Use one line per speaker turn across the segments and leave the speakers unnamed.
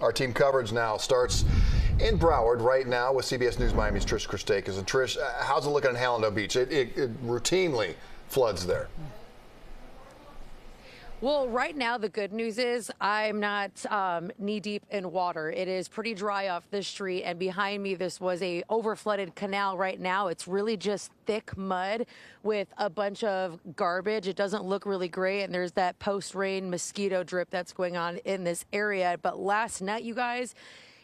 Our team coverage now starts in Broward right now with CBS News Miami's Trish Christakis. And Trish, how's it looking at Hallandale Beach? It routinely floods there.
Well, right now, the good news is I'm not knee-deep in water. It is pretty dry off this street, and behind me, this was a overflooded canal right now. It's really just thick mud with a bunch of garbage. It doesn't look really great, and there's that post-rain mosquito drip that's going on in this area. But last night, you guys,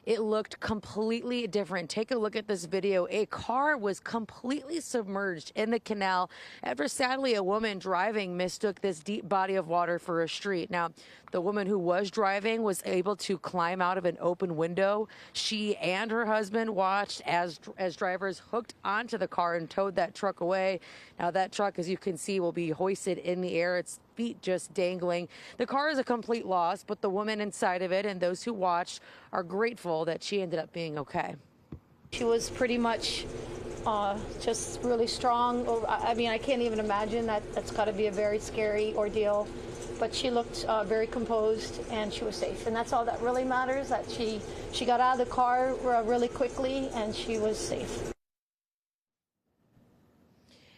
it looked completely different. Take a look at this video. A car was completely submerged in the canal after, sadly, a woman driving mistook this deep body of water for a street. Now, the woman who was driving was able to climb out of an open window. She and her husband watched as drivers hooked onto the car and towed that truck away. Now, that truck, as you can see, will be hoisted in the air. Its feet just dangling. The car is a complete loss, but the woman inside of it and those who watched are grateful that she ended up being okay.
She was pretty much just really strong. I mean, I can't even imagine that. That's got to be a very scary ordeal. But she looked very composed and she was safe. And that's all that really matters, that she got out of the car really quickly and she was safe.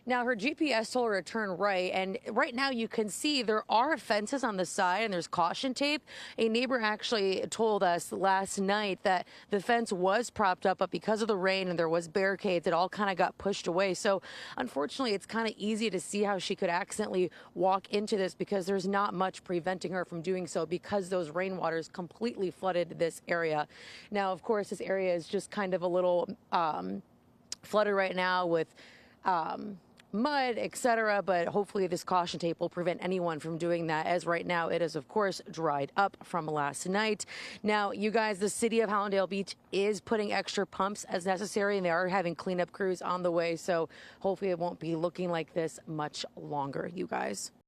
Now, her GPS told her to turn right, and right now you can see there are fences on the side and there's caution tape. A neighbor actually told us last night that the fence was propped up, but because of the rain and there was barricades, it all kind of got pushed away. So, unfortunately, it's kind of easy to see how she could accidentally walk into this because there's not much preventing her from doing so because those rainwaters completely flooded this area. Now, of course, this area is just kind of a little flooded right now with mud, etc., but hopefully this caution tape will prevent anyone from doing that, as right now it is, of course, dried up from last night. Now, you guys, the city of Hallandale Beach is putting extra pumps as necessary, and they are having cleanup crews on the way, so hopefully it won't be looking like this much longer, you guys.